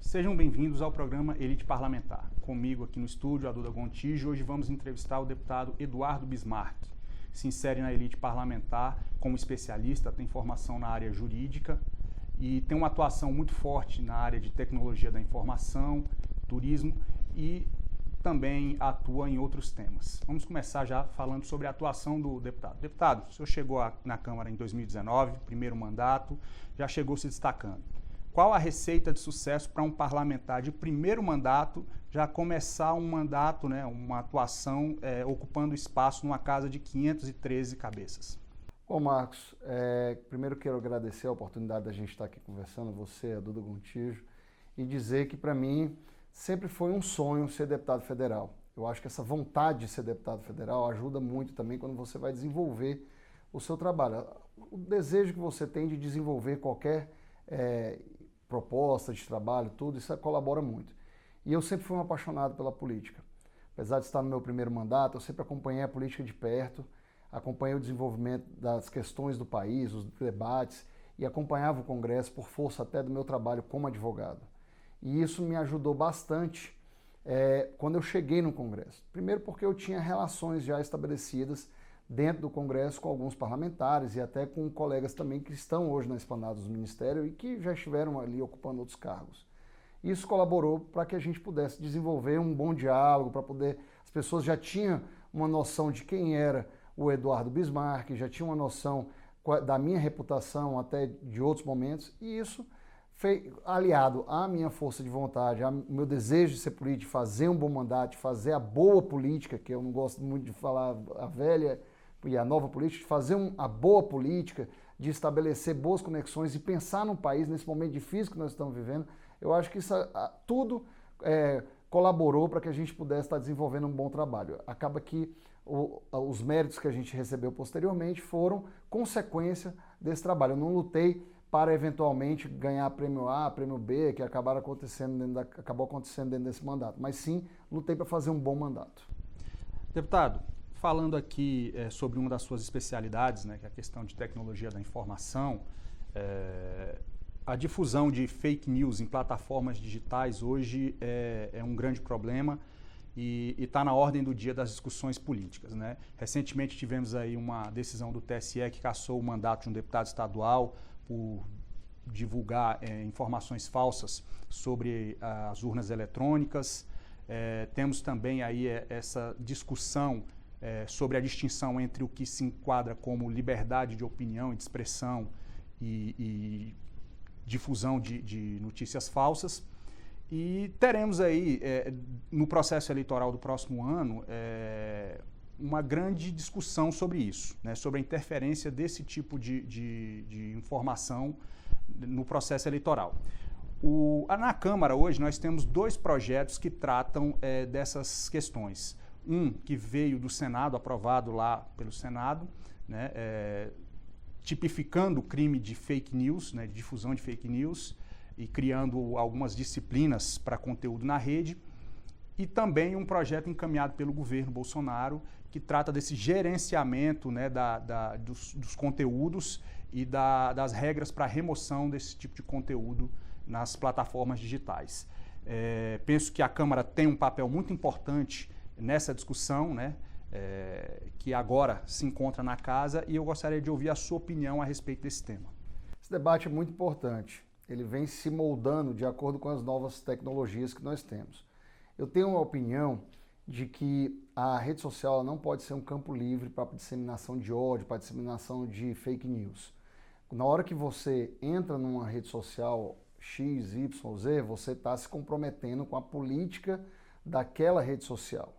Sejam bem-vindos ao programa Elite Parlamentar. Comigo aqui no estúdio, a Duda Gontijo. Hoje vamos entrevistar o deputado Eduardo Bismarck. Se insere na elite parlamentar como especialista, tem formação na área jurídica e tem uma atuação muito forte na área de tecnologia da informação, turismo e também atua em outros temas. Vamos começar já falando sobre a atuação do deputado. Deputado, o senhor chegou na Câmara em 2019, primeiro mandato, já chegou se destacando. Qual a receita de sucesso para um parlamentar de primeiro mandato já começar um mandato, uma atuação ocupando espaço numa casa de 513 cabeças? Bom, Marcos, primeiro quero agradecer a oportunidade da gente estar aqui conversando, você, a Duda Gontijo, e dizer que para mim sempre foi um sonho ser deputado federal. Eu acho que essa vontade de ser deputado federal ajuda muito também quando você vai desenvolver o seu trabalho. O desejo que você tem de desenvolver qualquer proposta de trabalho, tudo isso colabora muito. E eu sempre fui um apaixonado pela política. Apesar de estar no meu primeiro mandato, eu sempre acompanhei a política de perto, acompanhei o desenvolvimento das questões do país, os debates, e acompanhava o Congresso por força até do meu trabalho como advogado. E isso me ajudou bastante quando eu cheguei no Congresso. Primeiro porque eu tinha relações já estabelecidas dentro do Congresso com alguns parlamentares e até com colegas também que estão hoje na esplanada do Ministério e que já estiveram ali ocupando outros cargos. Isso colaborou para que a gente pudesse desenvolver um bom diálogo, para poder... As pessoas já tinham uma noção de quem era o Eduardo Bismarck, já tinham uma noção da minha reputação até de outros momentos, e isso aliado à minha força de vontade, ao meu desejo de ser político, de fazer um bom mandato, de fazer a boa política, que eu não gosto muito de falar a velha e a nova política, de fazer a boa política, de estabelecer boas conexões e pensar no país nesse momento difícil que nós estamos vivendo. Eu acho que isso tudo colaborou para que a gente pudesse estar desenvolvendo um bom trabalho. Acaba que os méritos que a gente recebeu posteriormente foram consequência desse trabalho. Eu não lutei para eventualmente ganhar prêmio A, prêmio B, que acabou acontecendo dentro desse mandato, mas sim lutei para fazer um bom mandato. Deputado, falando aqui sobre uma das suas especialidades, que é a questão de tecnologia da informação, a difusão de fake news em plataformas digitais hoje é um grande problema e está na ordem do dia das discussões políticas. Recentemente tivemos aí uma decisão do TSE que cassou o mandato de um deputado estadual por divulgar informações falsas sobre as urnas eletrônicas. Temos também aí essa discussão sobre a distinção entre o que se enquadra como liberdade de opinião e de expressão e difusão de notícias falsas. E teremos aí, no processo eleitoral do próximo ano, uma grande discussão sobre isso, sobre a interferência desse tipo de informação no processo eleitoral. Na Câmara hoje nós temos dois projetos que tratam dessas questões. Um que veio do Senado, aprovado lá pelo Senado, tipificando o crime de fake news, de difusão de fake news e criando algumas disciplinas para conteúdo na rede. E também um projeto encaminhado pelo governo Bolsonaro que trata desse gerenciamento dos conteúdos e das regras para remoção desse tipo de conteúdo nas plataformas digitais. Penso que a Câmara tem um papel muito importante nessa discussão, que agora se encontra na casa, e eu gostaria de ouvir a sua opinião a respeito desse tema. Esse debate é muito importante. Ele vem se moldando de acordo com as novas tecnologias que nós temos. Eu tenho uma opinião de que a rede social não pode ser um campo livre para disseminação de ódio, para disseminação de fake news. Na hora que você entra numa rede social X, Y, Z, você está se comprometendo com a política daquela rede social.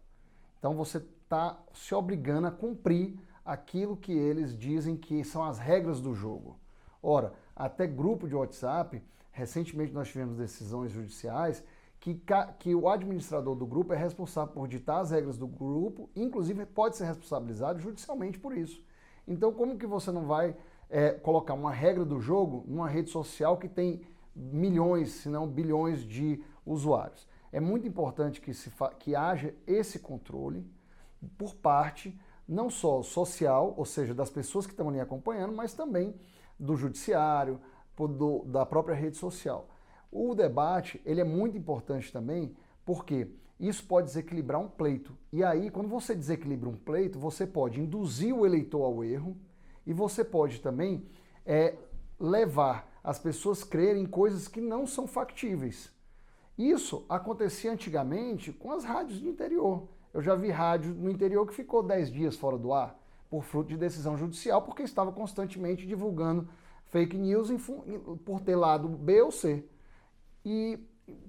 Então você está se obrigando a cumprir aquilo que eles dizem que são as regras do jogo. Ora, até grupo de WhatsApp, recentemente nós tivemos decisões judiciais que o administrador do grupo é responsável por ditar as regras do grupo, inclusive pode ser responsabilizado judicialmente por isso. Então, como que você não vai colocar uma regra do jogo numa rede social que tem milhões, se não bilhões de usuários? É muito importante que haja esse controle por parte não só social, ou seja, das pessoas que estão ali acompanhando, mas também do judiciário, da própria rede social. O debate, ele é muito importante também, porque isso pode desequilibrar um pleito. E aí, quando você desequilibra um pleito, você pode induzir o eleitor ao erro e você pode também levar as pessoas a crerem em coisas que não são factíveis. Isso acontecia antigamente com as rádios do interior. Eu já vi rádio no interior que ficou 10 dias fora do ar por fruto de decisão judicial, porque estava constantemente divulgando fake news por ter lado B ou C. E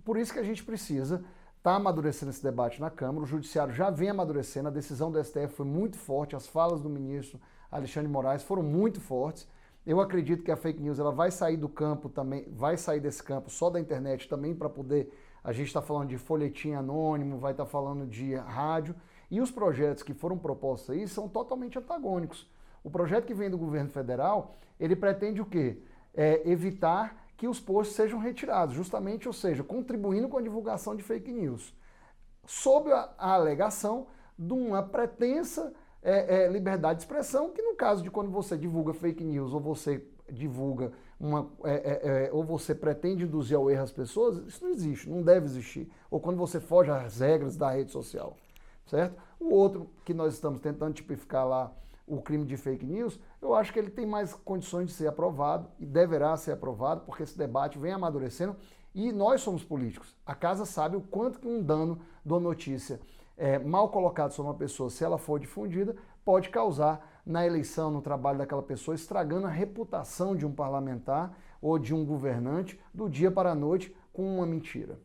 por isso que a gente precisa estar amadurecendo esse debate na Câmara. O Judiciário já vem amadurecendo, a decisão do STF foi muito forte, as falas do ministro Alexandre de Moraes foram muito fortes. Eu acredito que a fake news ela vai sair do campo também, vai sair desse campo só da internet também para poder, a gente está falando de folhetim anônimo, vai estar falando de rádio, e os projetos que foram propostos aí são totalmente antagônicos. O projeto que vem do governo federal, ele pretende o quê? Evitar que os posts sejam retirados, justamente, ou seja, contribuindo com a divulgação de fake news, sob a alegação de uma pretensa liberdade de expressão, que no caso de quando você divulga fake news ou você divulga ou você pretende induzir ao erro as pessoas, isso não existe, não deve existir. Ou quando você foge às regras da rede social, certo? O outro que nós estamos tentando tipificar lá, o crime de fake news, eu acho que ele tem mais condições de ser aprovado e deverá ser aprovado, porque esse debate vem amadurecendo e nós somos políticos. A casa sabe o quanto que um dano de uma notícia mal colocada sobre uma pessoa, se ela for difundida, pode causar na eleição, no trabalho daquela pessoa, estragando a reputação de um parlamentar ou de um governante do dia para a noite com uma mentira.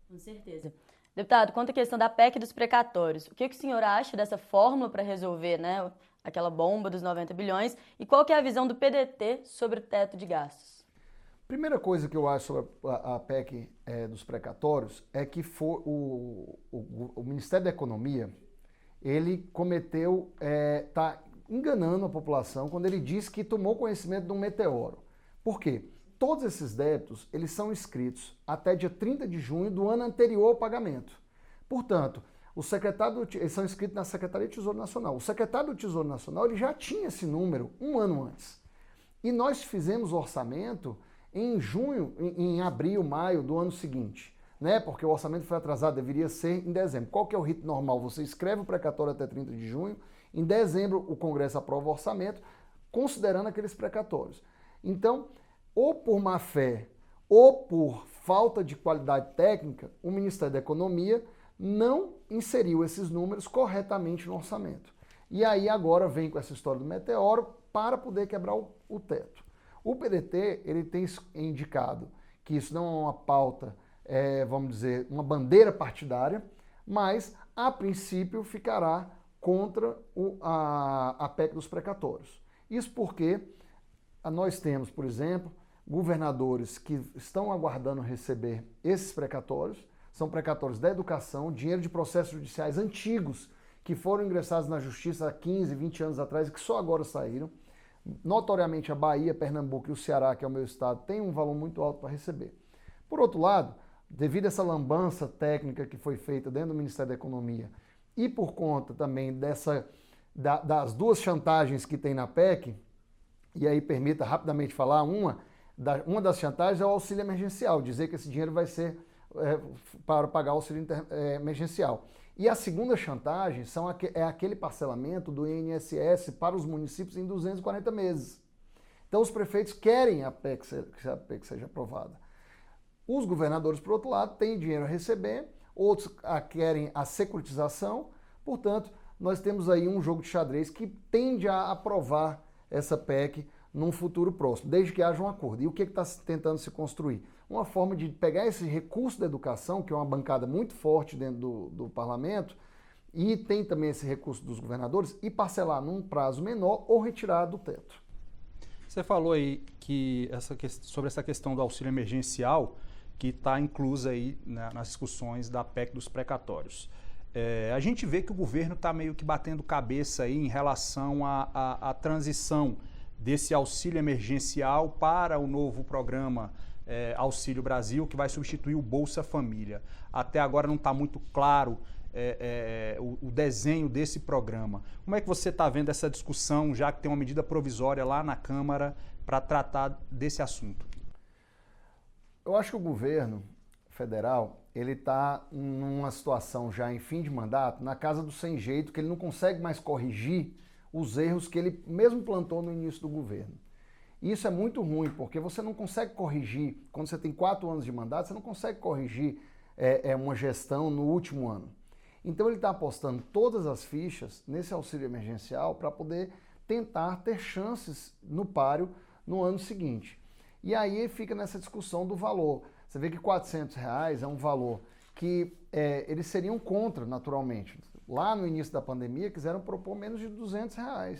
Com certeza. Deputado, quanto à questão da PEC dos precatórios, o que o senhor acha dessa fórmula para resolver, né, aquela bomba dos 90 bilhões e qual que é a visão do PDT sobre o teto de gastos? Primeira coisa que eu acho sobre a PEC dos precatórios é que o Ministério da Economia, ele cometeu, tá enganando a população quando ele diz que tomou conhecimento de um meteoro. Por quê? Todos esses débitos, eles são inscritos até dia 30 de junho do ano anterior ao pagamento. Portanto, eles são inscritos na Secretaria do Tesouro Nacional. O secretário do Tesouro Nacional ele já tinha esse número um ano antes. E nós fizemos o orçamento em junho, em abril, maio do ano seguinte, né? Porque o orçamento foi atrasado, deveria ser em dezembro. Qual que é o rito normal? Você escreve o precatório até 30 de junho, em dezembro o Congresso aprova o orçamento, considerando aqueles precatórios. Então, ou por má fé, ou por falta de qualidade técnica, o Ministério da Economia não inseriu esses números corretamente no orçamento. E aí agora vem com essa história do meteoro para poder quebrar o teto. O PDT ele tem indicado que isso não é uma pauta, vamos dizer, uma bandeira partidária, mas a princípio ficará contra a PEC dos precatórios. Isso porque nós temos, por exemplo, governadores que estão aguardando receber esses precatórios, são precatórios da educação, dinheiro de processos judiciais antigos que foram ingressados na justiça há 15, 20 anos atrás e que só agora saíram. Notoriamente a Bahia, Pernambuco e o Ceará, que é o meu estado, tem um valor muito alto para receber. Por outro lado, devido a essa lambança técnica que foi feita dentro do Ministério da Economia e por conta também das duas chantagens que tem na PEC, e aí permita rapidamente falar, uma das chantagens é o auxílio emergencial, dizer que esse dinheiro vai ser para pagar o auxílio emergencial. E a segunda chantagem é aquele parcelamento do INSS para os municípios em 240 meses. Então os prefeitos querem que a PEC seja aprovada. Os governadores, por outro lado, têm dinheiro a receber, outros querem a securitização, portanto, nós temos aí um jogo de xadrez que tende a aprovar essa PEC num futuro próximo, desde que haja um acordo. E o que está tentando se construir? Uma forma de pegar esse recurso da educação, que é uma bancada muito forte dentro do parlamento, e tem também esse recurso dos governadores, e parcelar num prazo menor ou retirar do teto. Você falou aí que sobre essa questão do auxílio emergencial, que está inclusa aí nas discussões da PEC dos precatórios. A gente vê que o governo está meio que batendo cabeça aí em relação à transição desse auxílio emergencial para o novo programa Auxílio Brasil, que vai substituir o Bolsa Família. Até agora não está muito claro o desenho desse programa. Como é que você está vendo essa discussão, já que tem uma medida provisória lá na Câmara para tratar desse assunto? Eu acho que o governo federal, ele está numa situação já em fim de mandato, na casa do sem jeito, que ele não consegue mais corrigir os erros que ele mesmo plantou no início do governo. E isso é muito ruim, porque você não consegue corrigir, quando você tem 4 anos de mandato, você não consegue corrigir uma gestão no último ano. Então ele está apostando todas as fichas nesse auxílio emergencial para poder tentar ter chances no páreo no ano seguinte. E aí fica nessa discussão do valor. Você vê que R$400 é um valor que eles seriam contra, naturalmente. Lá no início da pandemia quiseram propor menos de R$200.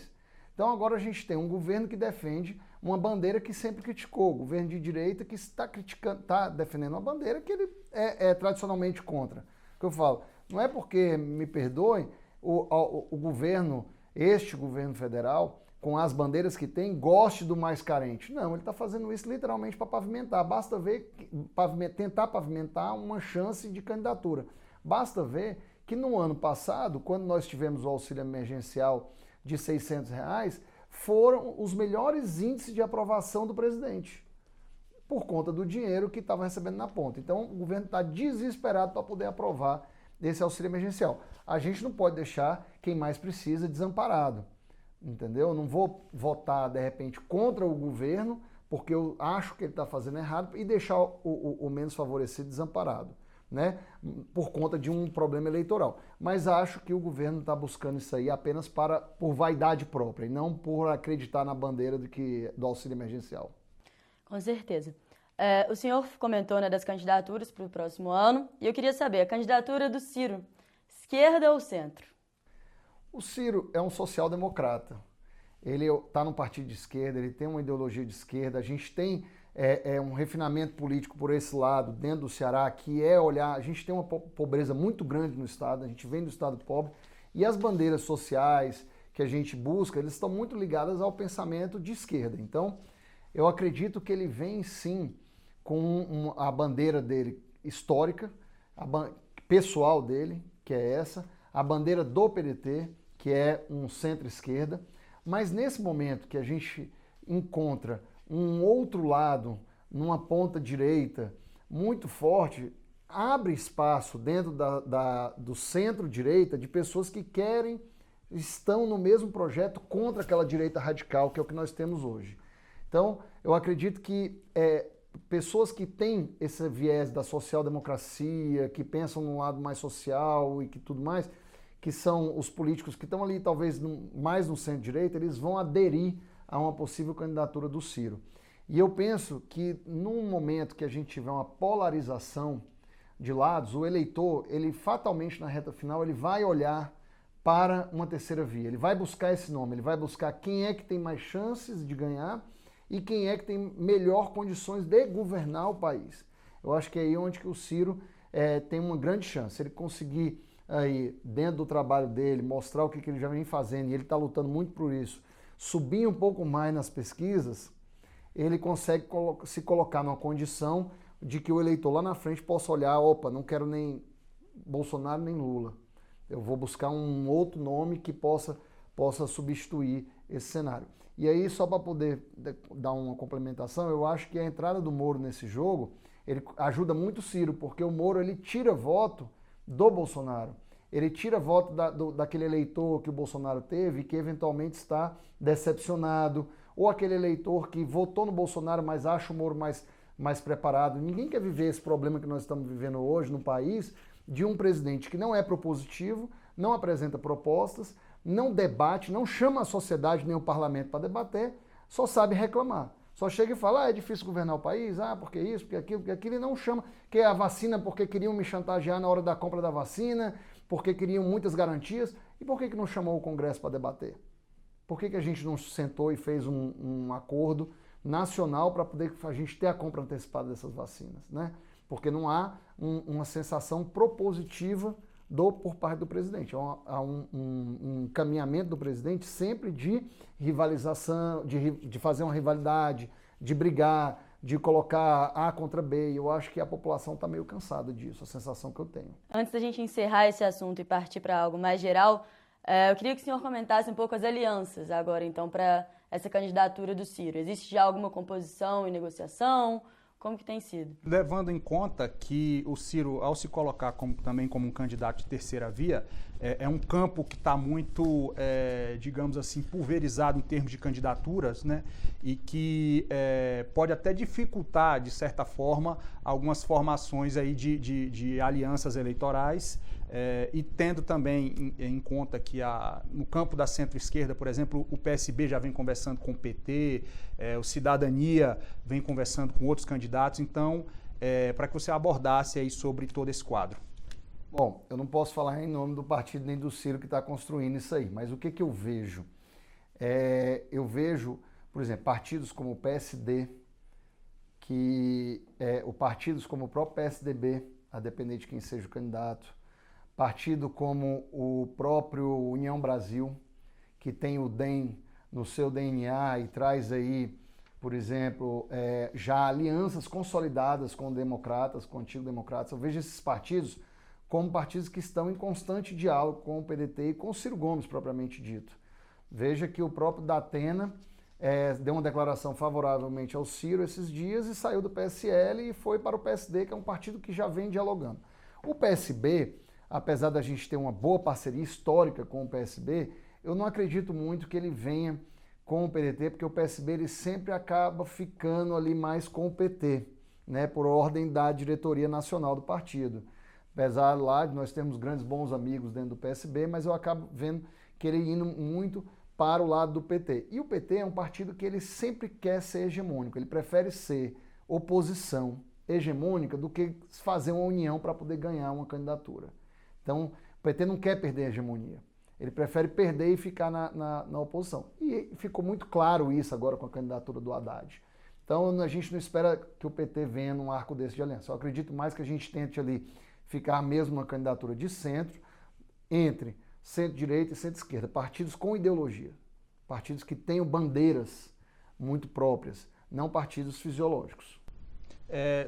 Então agora a gente tem um governo que defende uma bandeira que sempre criticou, o governo de direita que está defendendo uma bandeira que ele é tradicionalmente contra. O que eu falo, não é porque, me perdoem, o governo, este governo federal, com as bandeiras que tem, goste do mais carente. Não, ele está fazendo isso literalmente para pavimentar. Basta ver, tentar pavimentar uma chance de candidatura. Basta ver que no ano passado, quando nós tivemos o auxílio emergencial de R$600, foram os melhores índices de aprovação do presidente, por conta do dinheiro que estava recebendo na ponta. Então, o governo está desesperado para poder aprovar esse auxílio emergencial. A gente não pode deixar quem mais precisa desamparado, entendeu? Eu não vou votar, de repente, contra o governo, porque eu acho que ele está fazendo errado, e deixar o menos favorecido desamparado, né? Por conta de um problema eleitoral. Mas acho que o governo está buscando isso aí apenas por vaidade própria, e não por acreditar na bandeira do auxílio emergencial. Com certeza. O senhor comentou, né, das candidaturas para o próximo ano, e eu queria saber, a candidatura do Ciro, esquerda ou centro? O Ciro é um social-democrata. Ele está num partido de esquerda, ele tem uma ideologia de esquerda, a gente tem um refinamento político por esse lado, dentro do Ceará, que é olhar, a gente tem uma pobreza muito grande no estado, a gente vem do estado pobre, e as bandeiras sociais que a gente busca, eles estão muito ligadas ao pensamento de esquerda. Então, eu acredito que ele vem sim com a bandeira dele histórica, pessoal dele, que é essa, a bandeira do PDT, que é um centro-esquerda, mas nesse momento que a gente encontra um outro lado, numa ponta direita, muito forte, abre espaço dentro do centro-direita de pessoas que estão no mesmo projeto contra aquela direita radical, que é o que nós temos hoje. Então, eu acredito que pessoas que têm esse viés da social-democracia, que pensam num lado mais social e que tudo mais, que são os políticos que estão ali talvez mais no centro-direita, eles vão aderir a uma possível candidatura do Ciro. E eu penso que num momento que a gente tiver uma polarização de lados, o eleitor, ele fatalmente na reta final, ele vai olhar para uma terceira via, ele vai buscar esse nome, ele vai buscar quem é que tem mais chances de ganhar e quem é que tem melhor condições de governar o país. Eu acho que é aí onde que o Ciro tem uma grande chance. Se ele conseguir, aí, dentro do trabalho dele, mostrar o que ele já vem fazendo, e ele está lutando muito por isso, subir um pouco mais nas pesquisas, ele consegue se colocar numa condição de que o eleitor lá na frente possa olhar, opa, não quero nem Bolsonaro nem Lula. Eu vou buscar um outro nome que possa substituir esse cenário. E aí, só para poder dar uma complementação, eu acho que a entrada do Moro nesse jogo, ele ajuda muito o Ciro, porque o Moro, ele tira voto do Bolsonaro. Ele tira voto daquele eleitor que o Bolsonaro teve e que eventualmente está decepcionado, ou aquele eleitor que votou no Bolsonaro, mas acha o Moro mais preparado. Ninguém quer viver esse problema que nós estamos vivendo hoje no país, de um presidente que não é propositivo, não apresenta propostas, não debate, não chama a sociedade nem o parlamento para debater, só sabe reclamar. Só chega e fala, é difícil governar o país, porque isso, porque aquilo, e não chama, que a vacina, porque queriam me chantagear na hora da compra da vacina, porque queriam muitas garantias, e por que não chamou o Congresso para debater? Por que a gente não sentou e fez um acordo nacional para poder a gente ter a compra antecipada dessas vacinas, né? Porque não há uma sensação propositiva por parte do presidente. Há um encaminhamento do presidente sempre de rivalização, de fazer uma rivalidade, de brigar, de colocar A contra B. E eu acho que a população está meio cansada disso, a sensação que eu tenho. Antes da gente encerrar esse assunto e partir para algo mais geral, eu queria que o senhor comentasse um pouco as alianças agora, então, para essa candidatura do Ciro. Existe já alguma composição e negociação? Como que tem sido? Levando em conta que o Ciro, ao se colocar também como um candidato de terceira via, é um campo que está muito, digamos assim, pulverizado em termos de candidaturas, né? E que pode até dificultar, de certa forma, algumas formações aí de alianças eleitorais. E tendo também em conta que no campo da centro-esquerda, por exemplo, o PSB já vem conversando com o PT, o Cidadania vem conversando com outros candidatos, então, para que você abordasse aí sobre todo esse quadro. Bom, eu não posso falar em nome do partido nem do Ciro que está construindo isso aí, mas o que eu vejo? Eu vejo, por exemplo, partidos como o PSD, partidos como o próprio PSDB, a depender de quem seja o candidato, partido como o próprio União Brasil, que tem o DEM no seu DNA e traz aí, por exemplo, já alianças consolidadas com democratas, com antigos democratas. Eu vejo esses partidos como partidos que estão em constante diálogo com o PDT e com o Ciro Gomes, propriamente dito. Veja que o próprio Datena deu uma declaração favoravelmente ao Ciro esses dias e saiu do PSL e foi para o PSD, que é um partido que já vem dialogando. O PSB, apesar da gente ter uma boa parceria histórica com o PSB, eu não acredito muito que ele venha com o PDT, porque o PSB ele sempre acaba ficando ali mais com o PT, né, por ordem da diretoria nacional do partido. Apesar lá de nós termos grandes bons amigos dentro do PSB, mas eu acabo vendo que ele indo muito para o lado do PT. E o PT é um partido que ele sempre quer ser hegemônico, ele prefere ser oposição hegemônica do que fazer uma união para poder ganhar uma candidatura. Então, o PT não quer perder a hegemonia. Ele prefere perder e ficar na oposição. E ficou muito claro isso agora com a candidatura do Haddad. Então, a gente não espera que o PT venha num arco desse de aliança. Eu acredito mais que a gente tente ali ficar mesmo uma candidatura de centro, entre centro-direita e centro-esquerda. Partidos com ideologia. Partidos que tenham bandeiras muito próprias, não partidos fisiológicos.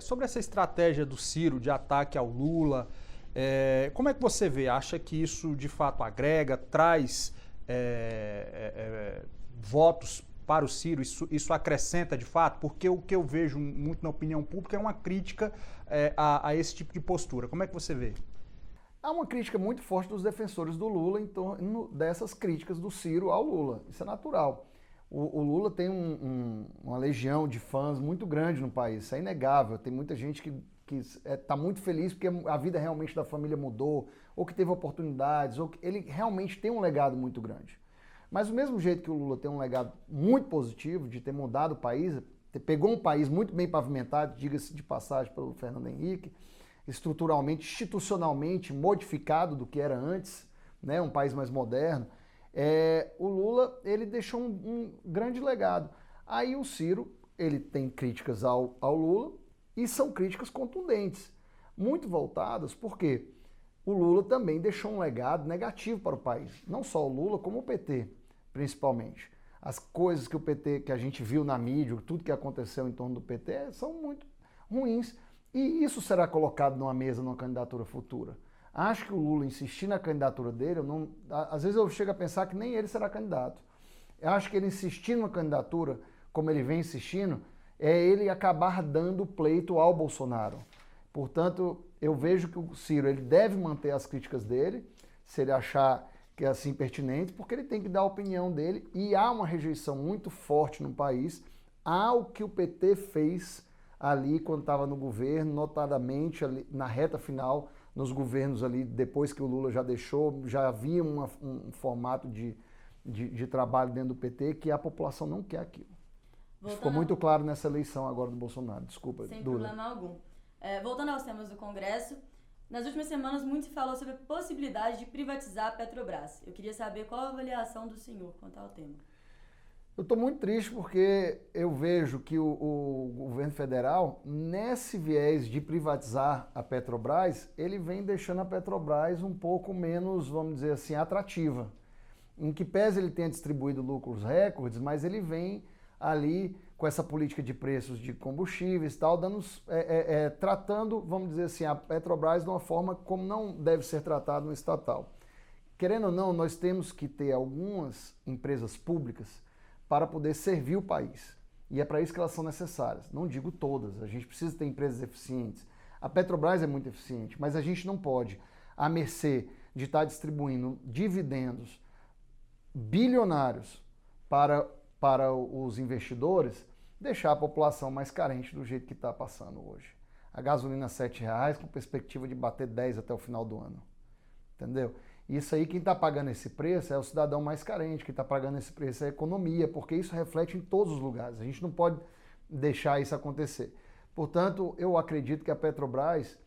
Sobre essa estratégia do Ciro de ataque ao Lula, como é que você vê? Acha que isso de fato agrega, traz votos para o Ciro? Isso acrescenta de fato? Porque o que eu vejo muito na opinião pública é uma crítica a esse tipo de postura. Como é que você vê? Há uma crítica muito forte dos defensores do Lula em torno dessas críticas do Ciro ao Lula. Isso é natural. O Lula tem uma legião de fãs muito grande no país, isso é inegável. Tem muita gente que está muito feliz porque a vida realmente da família mudou, ou que teve oportunidades, ou que ele realmente tem um legado muito grande. Mas do mesmo jeito que o Lula tem um legado muito positivo de ter mudado o país, pegou um país muito bem pavimentado, diga-se de passagem pelo Fernando Henrique, estruturalmente, institucionalmente modificado do que era antes, né, um país mais moderno, o Lula ele deixou um grande legado. Aí o Ciro ele tem críticas ao Lula e são críticas contundentes, muito voltadas porque o Lula também deixou um legado negativo para o país, não só o Lula como o PT, principalmente. As coisas que o PT, que a gente viu na mídia, tudo que aconteceu em torno do PT são muito ruins. E isso será colocado numa mesa, numa candidatura futura. Acho que o Lula insistir na candidatura dele, às vezes eu chego a pensar que nem ele será candidato. Eu acho que ele insistir numa candidatura, como ele vem insistindo, é ele acabar dando pleito ao Bolsonaro. Portanto, eu vejo que o Ciro ele deve manter as críticas dele, se ele achar que é assim pertinente, porque ele tem que dar a opinião dele, e há uma rejeição muito forte no país ao que o PT fez ali quando estava no governo, notadamente ali na reta final, nos governos ali, depois que o Lula já deixou, já havia um formato de trabalho dentro do PT que a população não quer aquilo. Ficou muito claro nessa eleição agora do Bolsonaro. Desculpa, sem Duda. problema algum. Voltando aos temas do Congresso, nas últimas semanas muito se falou sobre a possibilidade de privatizar a Petrobras. Eu queria saber qual a avaliação do senhor quanto ao tema. Eu estou muito triste porque eu vejo que o governo federal, nesse viés de privatizar a Petrobras, ele vem deixando a Petrobras um pouco menos, vamos dizer assim, atrativa. Em que pese ele tenha distribuído lucros recordes, mas ele vem ali com essa política de preços de combustíveis e tal, tratando, vamos dizer assim, a Petrobras de uma forma como não deve ser tratado no estatal. Querendo ou não, nós temos que ter algumas empresas públicas para poder servir o país. E é para isso que elas são necessárias. Não digo todas, a gente precisa ter empresas eficientes. A Petrobras é muito eficiente, mas a gente não pode, à mercê de estar distribuindo dividendos bilionários para os investidores, deixar a população mais carente do jeito que está passando hoje. A gasolina R$ 7,00 com perspectiva de bater 10 até o final do ano. Entendeu? Isso aí, quem está pagando esse preço é o cidadão mais carente, quem está pagando esse preço é a economia, porque isso reflete em todos os lugares. A gente não pode deixar isso acontecer. Portanto, eu acredito que a Petrobras,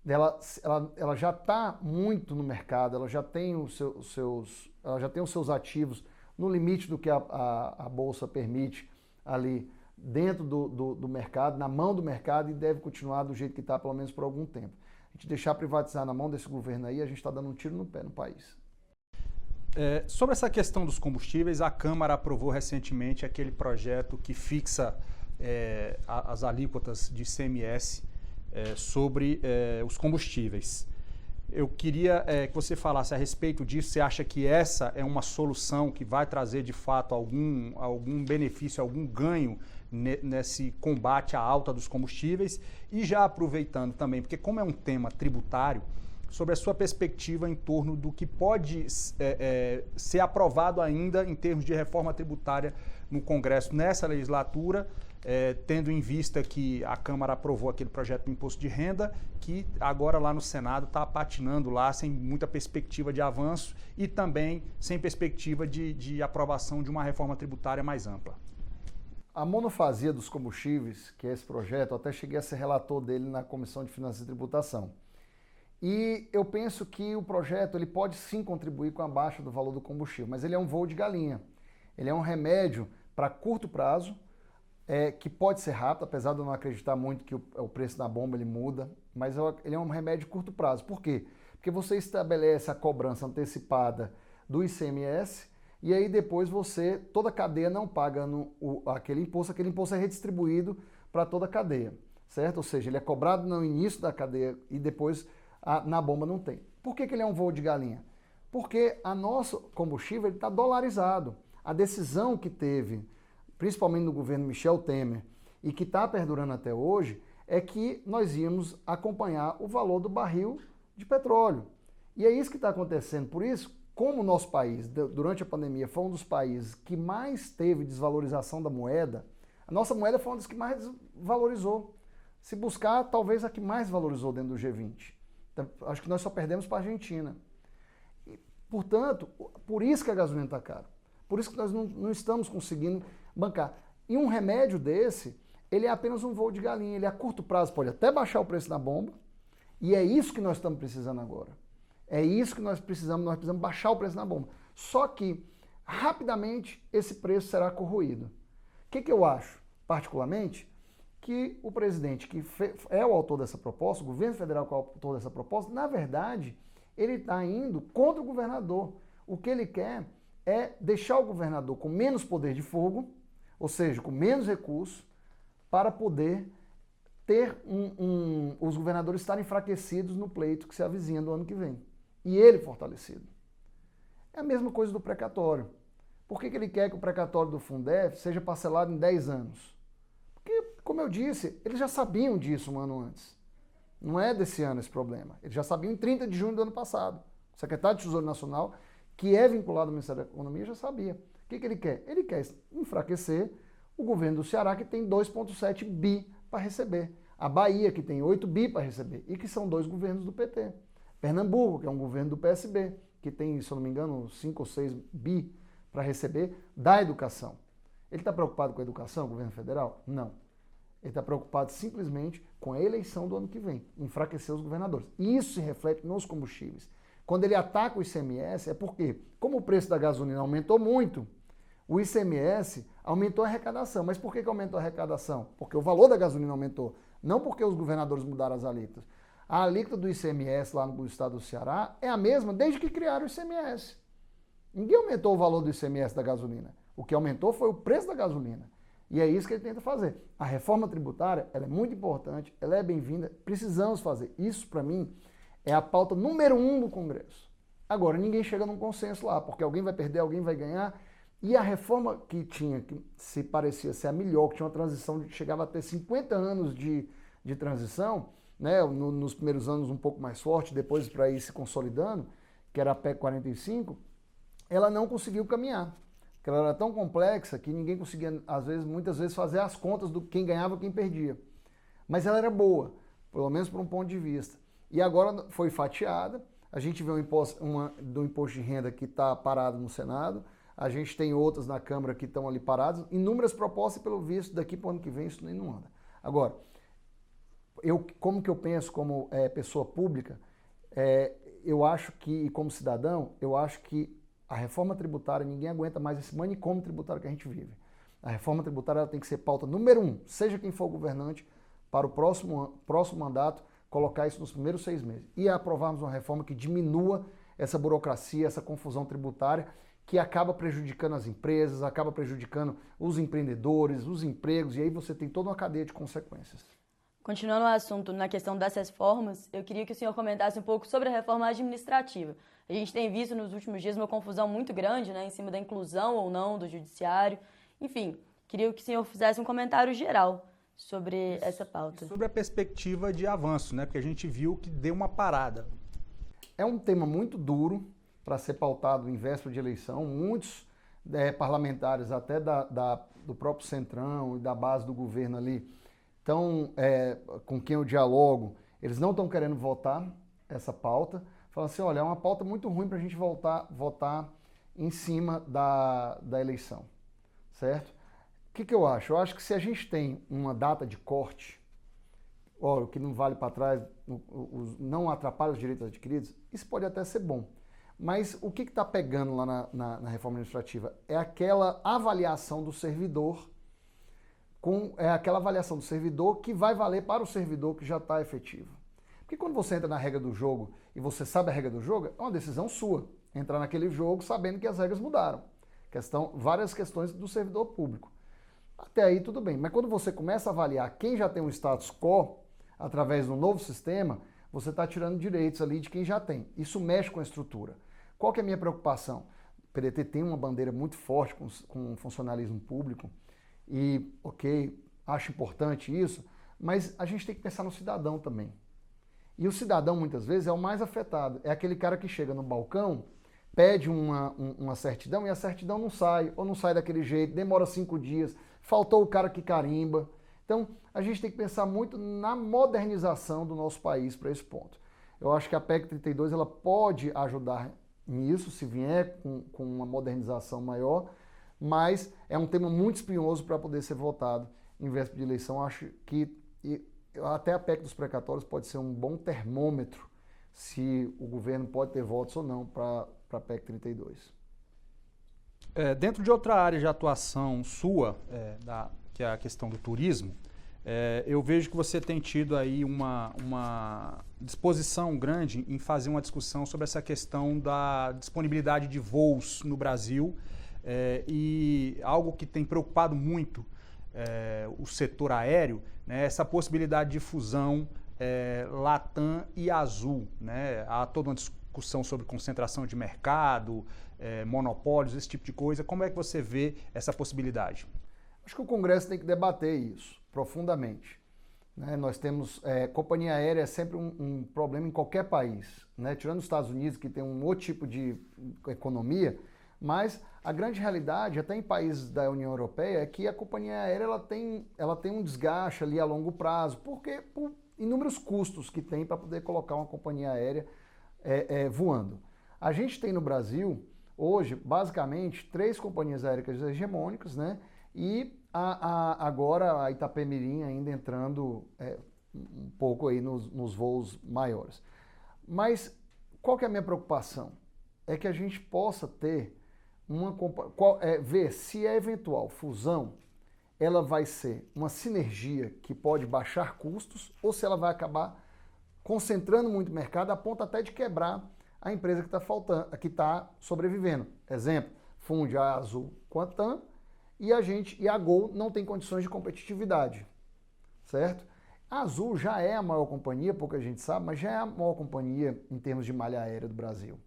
ela já está muito no mercado, ela já tem os seus ativos no limite do que a Bolsa permite ali dentro do mercado, na mão do mercado, e deve continuar do jeito que está, pelo menos por algum tempo. A gente deixar privatizar na mão desse governo aí, a gente está dando um tiro no pé no país. Sobre essa questão dos combustíveis, a Câmara aprovou recentemente aquele projeto que fixa as alíquotas de ICMS sobre os combustíveis. Eu queria que você falasse a respeito disso. Você acha que essa é uma solução que vai trazer de fato algum benefício, algum ganho nesse combate à alta dos combustíveis? E já aproveitando também, porque como é um tema tributário, sobre a sua perspectiva em torno do que pode ser aprovado ainda em termos de reforma tributária no Congresso nessa legislatura, tendo em vista que a Câmara aprovou aquele projeto do imposto de renda, que agora lá no Senado está patinando lá, sem muita perspectiva de avanço e também sem perspectiva de aprovação de uma reforma tributária mais ampla. A monofasia dos combustíveis, que é esse projeto, eu até cheguei a ser relator dele na Comissão de Finanças e Tributação. E eu penso que o projeto ele pode sim contribuir com a baixa do valor do combustível, mas ele é um voo de galinha. Ele é um remédio para curto prazo, que pode ser rápido, apesar de eu não acreditar muito que o preço da bomba ele muda, mas ele é um remédio de curto prazo. Por quê? Porque você estabelece a cobrança antecipada do ICMS e aí depois toda a cadeia não paga aquele imposto é redistribuído para toda a cadeia, certo? Ou seja, ele é cobrado no início da cadeia e depois na bomba não tem. Por que ele é um voo de galinha? Porque o nosso combustível está dolarizado. A decisão que teve, principalmente no governo Michel Temer, e que está perdurando até hoje, é que nós íamos acompanhar o valor do barril de petróleo. E é isso que está acontecendo. Por isso, como o nosso país, durante a pandemia, foi um dos países que mais teve desvalorização da moeda, a nossa moeda foi uma das que mais valorizou. Se buscar, talvez a que mais valorizou dentro do G20. Então, acho que nós só perdemos para a Argentina. E, portanto, por isso que a gasolina está cara. Por isso que nós não estamos conseguindo bancar. E um remédio desse, ele é apenas um voo de galinha. Ele a curto prazo pode até baixar o preço da bomba. E é isso que nós estamos precisando agora. É isso que nós precisamos baixar o preço da bomba. Só que, rapidamente, esse preço será corroído. O que eu acho, particularmente? Que o presidente, que é o autor dessa proposta, o governo federal que é o autor dessa proposta, na verdade, ele está indo contra o governador. O que ele quer é deixar o governador com menos poder de fogo, ou seja, com menos recursos, para poder ter os governadores estarem enfraquecidos no pleito que se avizinha do ano que vem. E ele fortalecido. É a mesma coisa do precatório. Por que ele quer que o precatório do Fundef seja parcelado em 10 anos? Porque, como eu disse, eles já sabiam disso um ano antes. Não é desse ano esse problema. Eles já sabiam em 30 de junho do ano passado. O secretário de Tesouro Nacional, que é vinculado ao Ministério da Economia, já sabia. O que ele quer? Ele quer enfraquecer o governo do Ceará, que tem 2,7 bi para receber. A Bahia, que tem 8 bi para receber, e que são 2 governos do PT. Pernambuco, que é um governo do PSB, que tem, se eu não me engano, 5 ou 6 bi para receber da educação. Ele está preocupado com a educação, o governo federal? Não. Ele está preocupado simplesmente com a eleição do ano que vem, enfraquecer os governadores. E isso se reflete nos combustíveis. Quando ele ataca o ICMS, é porque, como o preço da gasolina aumentou muito, o ICMS aumentou a arrecadação. Mas por que aumentou a arrecadação? Porque o valor da gasolina aumentou. Não porque os governadores mudaram as alíquotas. A alíquota do ICMS lá no estado do Ceará é a mesma desde que criaram o ICMS. Ninguém aumentou o valor do ICMS da gasolina. O que aumentou foi o preço da gasolina. E é isso que ele tenta fazer. A reforma tributária, ela é muito importante, ela é bem-vinda, precisamos fazer. Isso, para mim, é a pauta número 1 do Congresso. Agora, ninguém chega num consenso lá, porque alguém vai perder, alguém vai ganhar, E a reforma que tinha, que se parecia ser a melhor, que tinha uma transição que chegava a ter 50 anos de transição, né, nos primeiros anos um pouco mais forte, depois para ir se consolidando, que era a PEC 45, ela não conseguiu caminhar. Porque ela era tão complexa que ninguém conseguia, muitas vezes, fazer as contas do quem ganhava e quem perdia. Mas ela era boa, pelo menos por um ponto de vista. E agora foi fatiada, a gente vê do imposto de renda que está parado no Senado, a gente tem outras na Câmara que estão ali paradas, inúmeras propostas, pelo visto, daqui para o ano que vem isso nem não anda. Agora, como que eu penso como pessoa pública, eu acho que, como cidadão, eu acho que a reforma tributária, ninguém aguenta mais esse manicômio tributário que a gente vive. A reforma tributária ela tem que ser pauta número 1, seja quem for governante, para o próximo mandato, colocar isso nos primeiros 6 meses. E aprovarmos uma reforma que diminua essa burocracia, essa confusão tributária, que acaba prejudicando as empresas, acaba prejudicando os empreendedores, os empregos, e aí você tem toda uma cadeia de consequências. Continuando o assunto na questão das reformas, eu queria que o senhor comentasse um pouco sobre a reforma administrativa. A gente tem visto nos últimos dias uma confusão muito grande, né, em cima da inclusão ou não do judiciário. Enfim, queria que o senhor fizesse um comentário geral sobre essa pauta. Sobre a perspectiva de avanço, né, porque a gente viu que deu uma parada. É um tema muito duro para ser pautado em véspera de eleição. Muitos parlamentares, até do próprio Centrão e da base do governo ali, com quem eu dialogo, eles não estão querendo votar essa pauta. Falam assim, olha, é uma pauta muito ruim para a gente votar em cima da eleição, certo? O que eu acho? Eu acho que se a gente tem uma data de corte, o que não vale para trás, não atrapalha os direitos adquiridos, isso pode até ser bom. Mas o que está pegando lá na reforma administrativa? É aquela avaliação do servidor, aquela avaliação do servidor que vai valer para o servidor que já está efetivo. Porque quando você entra na regra do jogo e você sabe a regra do jogo, é uma decisão sua. Entrar naquele jogo sabendo que as regras mudaram. Várias questões do servidor público. Até aí tudo bem. Mas quando você começa a avaliar quem já tem um status quo, através do novo sistema, você está tirando direitos ali de quem já tem. Isso mexe com a estrutura. Qual que é a minha preocupação? O PDT tem uma bandeira muito forte com o funcionalismo público e, acho importante isso, mas a gente tem que pensar no cidadão também. E o cidadão, muitas vezes, é o mais afetado. É aquele cara que chega no balcão, pede uma certidão e a certidão não sai, ou não sai daquele jeito, demora 5 dias, faltou o cara que carimba. Então, a gente tem que pensar muito na modernização do nosso país para esse ponto. Eu acho que a PEC 32 ela pode ajudar nisso, se vier com uma modernização maior, mas é um tema muito espinhoso para poder ser votado em véspera de eleição. Acho que até a PEC dos precatórios pode ser um bom termômetro se o governo pode ter votos ou não para a PEC 32. Dentro de outra área de atuação sua, que é a questão do turismo, eu vejo que você tem tido aí uma disposição grande em fazer uma discussão sobre essa questão da disponibilidade de voos no Brasil e algo que tem preocupado muito o setor aéreo, né, essa possibilidade de fusão Latam e Azul, né? Há toda uma discussão sobre concentração de mercado, monopólios, esse tipo de coisa. Como é que você vê essa possibilidade? Acho que o Congresso tem que debater isso profundamente. Né? Nós temos, companhia aérea é sempre um problema em qualquer país, né? Tirando os Estados Unidos, que tem um outro tipo de economia, mas a grande realidade, até em países da União Europeia, é que a companhia aérea ela tem um desgaste ali a longo prazo, porque por inúmeros custos que tem para poder colocar uma companhia aérea voando. A gente tem no Brasil, hoje, basicamente, 3 companhias aéreas hegemônicas, né? E agora a Itapemirim ainda entrando um pouco aí nos voos maiores. Mas qual que é a minha preocupação? É que a gente possa ter ver se a eventual fusão ela vai ser uma sinergia que pode baixar custos ou se ela vai acabar concentrando muito o mercado a ponto até de quebrar a empresa que está sobrevivendo. Exemplo, funde a Azul com a TAM e a Gol não tem condições de competitividade, certo? A Azul já é a maior companhia, pouca gente sabe, mas já é a maior companhia em termos de malha aérea do Brasil.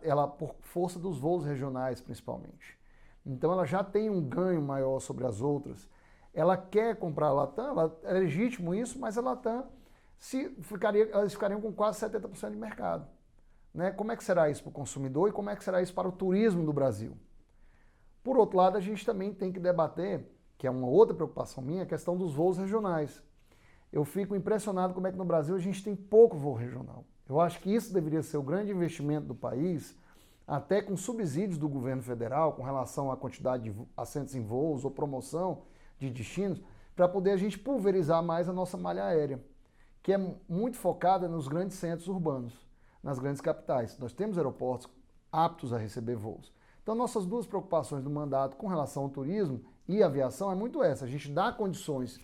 Ela por força dos voos regionais, principalmente. Então ela já tem um ganho maior sobre as outras. Ela quer comprar a Latam, é legítimo isso, mas a Latam elas ficariam com quase 70% de mercado. Né? Como é que será isso para o consumidor e como é que será isso para o turismo do Brasil? Por outro lado, a gente também tem que debater, que é uma outra preocupação minha, a questão dos voos regionais. Eu fico impressionado como é que no Brasil a gente tem pouco voo regional. Eu acho que isso deveria ser o grande investimento do país, até com subsídios do governo federal, com relação à quantidade de assentos em voos ou promoção de destinos, para poder a gente pulverizar mais a nossa malha aérea, que é muito focada nos grandes centros urbanos, nas grandes capitais. Nós temos aeroportos aptos a receber voos. Então, nossas duas preocupações do mandato com relação ao turismo e aviação é muito essa. A gente dá condições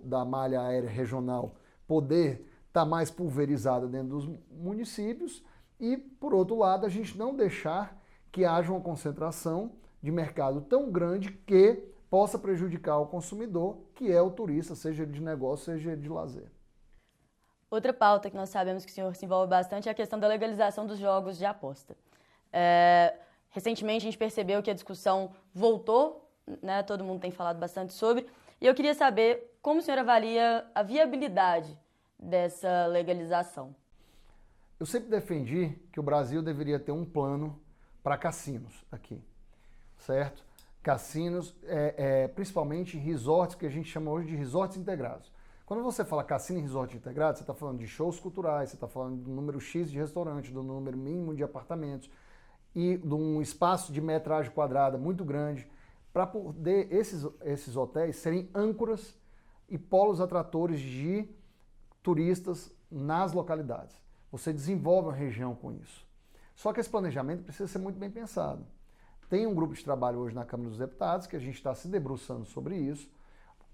da malha aérea regional poder estar mais pulverizada dentro dos municípios e, por outro lado, a gente não deixar que haja uma concentração de mercado tão grande que possa prejudicar o consumidor, que é o turista, seja ele de negócio, seja ele de lazer. Outra pauta que nós sabemos que o senhor se envolve bastante é a questão da legalização dos jogos de aposta. Recentemente a gente percebeu que a discussão voltou, né? Todo mundo tem falado bastante sobre, e eu queria saber como o senhor avalia a viabilidade dessa legalização. Eu sempre defendi que o Brasil deveria ter um plano para cassinos aqui, certo? Cassinos, principalmente resorts, que a gente chama hoje de resorts integrados. Quando você fala cassino e resort integrado, você está falando de shows culturais, você está falando do número X de restaurantes, do número mínimo de apartamentos e de um espaço de metragem quadrada muito grande, para poder esses hotéis serem âncoras e polos atratores de turistas nas localidades. Você desenvolve uma região com isso. Só que esse planejamento precisa ser muito bem pensado. Tem um grupo de trabalho hoje na Câmara dos Deputados que a gente está se debruçando sobre isso,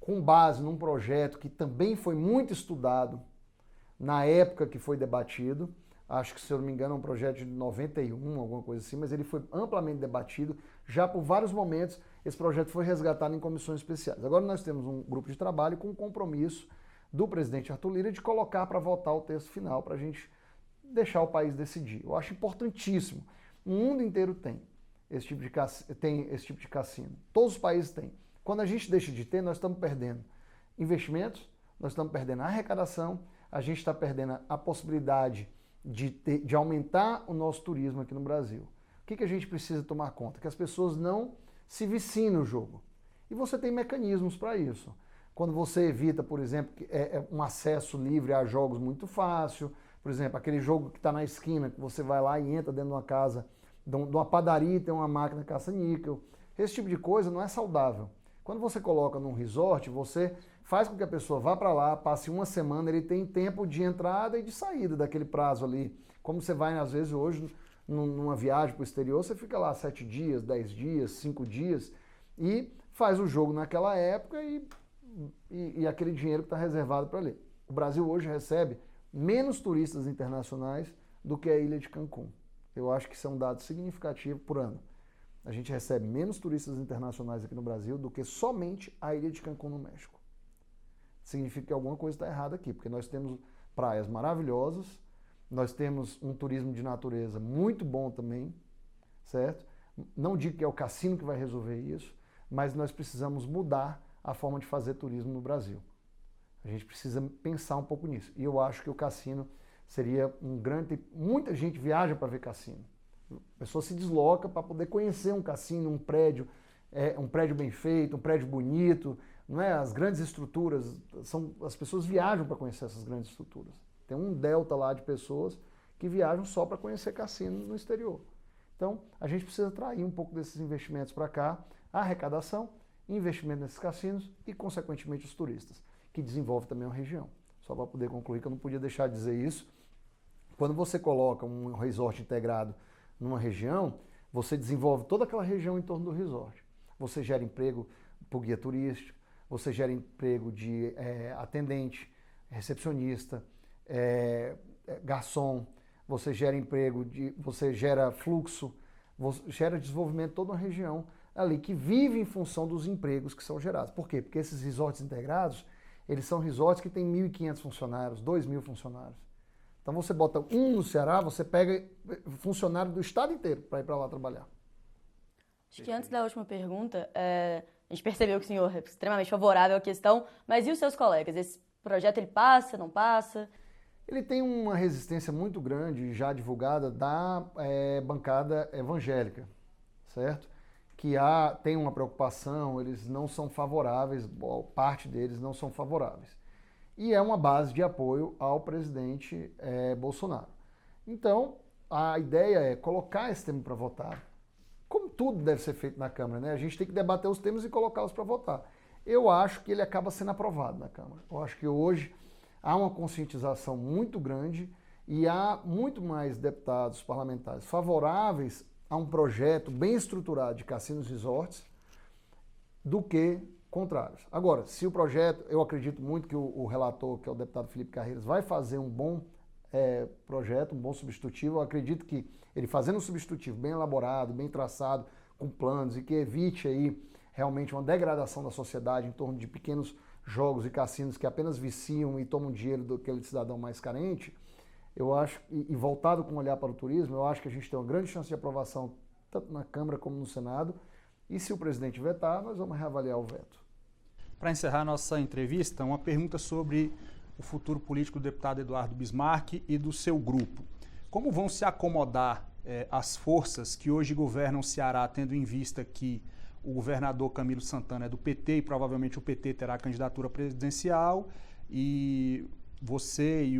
com base num projeto que também foi muito estudado na época que foi debatido. Acho que, se eu não me engano, é um projeto de 91, alguma coisa assim, mas ele foi amplamente debatido. Já por vários momentos, esse projeto foi resgatado em comissões especiais. Agora nós temos um grupo de trabalho com um compromisso do presidente Arthur Lira de colocar para votar o texto final, para a gente deixar o país decidir. Eu acho importantíssimo. O mundo inteiro tem esse tipo de cassino. Todos os países têm. Quando a gente deixa de ter, nós estamos perdendo investimentos, nós estamos perdendo a arrecadação, a gente está perdendo a possibilidade de aumentar o nosso turismo aqui no Brasil. O que a gente precisa tomar conta? Que as pessoas não se viciem no jogo. E você tem mecanismos para isso. Quando você evita, por exemplo, um acesso livre a jogos muito fácil, por exemplo, aquele jogo que está na esquina, que você vai lá e entra dentro de uma casa, de uma padaria e tem uma máquina caça-níquel. Esse tipo de coisa não é saudável. Quando você coloca num resort, você faz com que a pessoa vá para lá, passe uma semana, ele tem tempo de entrada e de saída daquele prazo ali. Como você vai, às vezes, hoje, numa viagem para o exterior, você fica lá 7 dias, 10 dias, 5 dias e faz o jogo naquela época e aquele dinheiro que está reservado para ali. O Brasil hoje recebe menos turistas internacionais do que a ilha de Cancún. Eu acho que isso é um dado significativo por ano. A gente recebe menos turistas internacionais aqui no Brasil do que somente a ilha de Cancún, no México. Significa que alguma coisa está errada aqui, porque nós temos praias maravilhosas, nós temos um turismo de natureza muito bom também, certo? Não digo que é o cassino que vai resolver isso, mas nós precisamos mudar a forma de fazer turismo no Brasil. A gente precisa pensar um pouco nisso. E eu acho que o cassino seria um grande... Muita gente viaja para ver cassino. A pessoa se desloca para poder conhecer um cassino, um prédio bem feito, um prédio bonito, não é? As grandes estruturas, as pessoas viajam para conhecer essas grandes estruturas. Tem um delta lá de pessoas que viajam só para conhecer cassino no exterior. Então, a gente precisa atrair um pouco desses investimentos para cá, a arrecadação, investimento nesses cassinos e, consequentemente, os turistas, que desenvolve também a região. Só para poder concluir, que eu não podia deixar de dizer isso, quando você coloca um resort integrado numa região, você desenvolve toda aquela região em torno do resort. Você gera emprego para o guia turístico, você gera emprego de atendente, recepcionista, garçom, você gera emprego, você gera fluxo, você gera desenvolvimento de toda uma região ali que vive em função dos empregos que são gerados. Por quê? Porque esses resorts integrados, eles são resorts que têm 1.500 funcionários, 2.000 funcionários. Então você bota um no Ceará, você pega funcionário do estado inteiro para ir para lá trabalhar. Acho que antes da última pergunta, a gente percebeu que o senhor é extremamente favorável à questão, mas e os seus colegas? Esse projeto ele passa, não passa? Ele tem uma resistência muito grande, já divulgada, da bancada evangélica, certo? Que tem uma preocupação, eles não são favoráveis, parte deles não são favoráveis. E é uma base de apoio ao presidente Bolsonaro. Então, a ideia é colocar esse tema para votar. Como tudo deve ser feito na Câmara, né? A gente tem que debater os temas e colocá-los para votar. Eu acho que ele acaba sendo aprovado na Câmara. Eu acho que hoje há uma conscientização muito grande e há muito mais deputados parlamentares favoráveis a um projeto bem estruturado de cassinos e resorts do que contrários. Agora, se o projeto, eu acredito muito que o relator, que é o deputado Felipe Carreiras, vai fazer um bom projeto, um bom substitutivo. Eu acredito que ele fazendo um substitutivo bem elaborado, bem traçado, com planos e que evite aí realmente uma degradação da sociedade em torno de pequenos jogos e cassinos que apenas viciam e tomam dinheiro daquele cidadão mais carente, eu acho, e voltado com um olhar para o turismo, eu acho que a gente tem uma grande chance de aprovação tanto na Câmara como no Senado, e se o presidente vetar, nós vamos reavaliar o veto. Para encerrar nossa entrevista, uma pergunta sobre o futuro político do deputado Eduardo Bismarck e do seu grupo. Como vão se acomodar as forças que hoje governam o Ceará, tendo em vista que o governador Camilo Santana é do PT e provavelmente o PT terá a candidatura presidencial e você e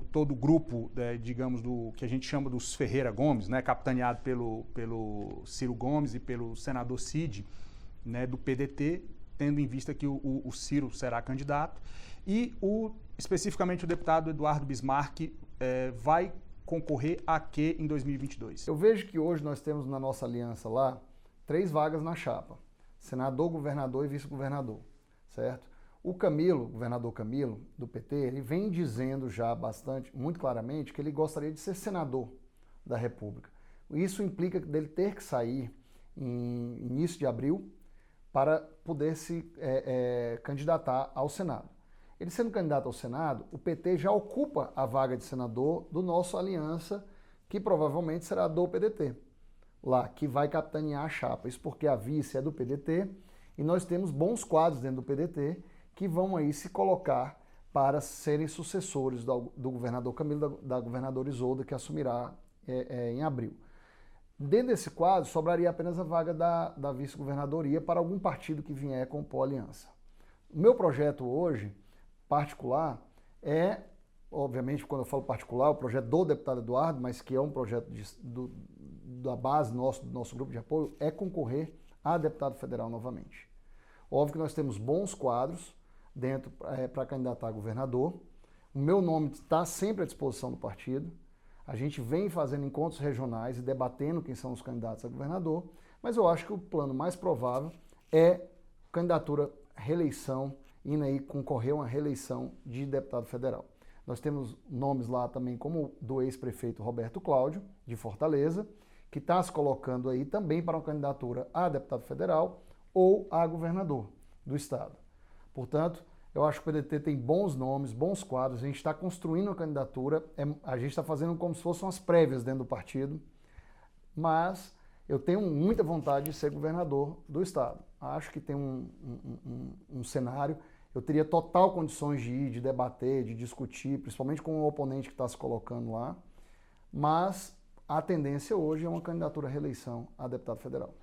todo o grupo, digamos, do que a gente chama dos Ferreira Gomes, né, capitaneado pelo Ciro Gomes e pelo senador Cid, né, do PDT, tendo em vista que o Ciro será candidato, e especificamente o deputado Eduardo Bismarck vai concorrer a quê em 2022? Eu vejo que hoje nós temos na nossa aliança lá 3 vagas na chapa, senador, governador e vice-governador, certo? O Camilo, governador Camilo, do PT, ele vem dizendo já muito claramente que ele gostaria de ser senador da República. Isso implica dele ter que sair em início de abril para poder se candidatar ao Senado. Ele sendo candidato ao Senado, o PT já ocupa a vaga de senador do nosso aliança, que provavelmente será do PDT, lá, que vai capitanear a chapa. Isso porque a vice é do PDT e nós temos bons quadros dentro do PDT que vão aí se colocar para serem sucessores do governador Camilo, da governadora Isolda, que assumirá em abril. Dentro desse quadro, sobraria apenas a vaga da vice-governadoria para algum partido que vier compor a aliança. O meu projeto hoje, particular, obviamente, quando eu falo particular, o projeto do deputado Eduardo, mas que é um projeto da base do nosso grupo de apoio, é concorrer a deputado federal novamente. Óbvio que nós temos bons quadros dentro para candidatar a governador. O meu nome está sempre à disposição do partido. A gente vem fazendo encontros regionais e debatendo quem são os candidatos a governador, mas eu acho que o plano mais provável é candidatura, reeleição, indo aí concorrer a uma reeleição de deputado federal. Nós temos nomes lá também como do ex-prefeito Roberto Cláudio, de Fortaleza, que está se colocando aí também para uma candidatura a deputado federal ou a governador do estado. Portanto, eu acho que o PDT tem bons nomes, bons quadros, a gente está construindo uma candidatura, a gente está fazendo como se fossem umas prévias dentro do partido, mas eu tenho muita vontade de ser governador do estado. Acho que tem um cenário, eu teria total condições de ir, de debater, de discutir, principalmente com o oponente que está se colocando lá, mas a tendência hoje é uma candidatura à reeleição a deputado federal.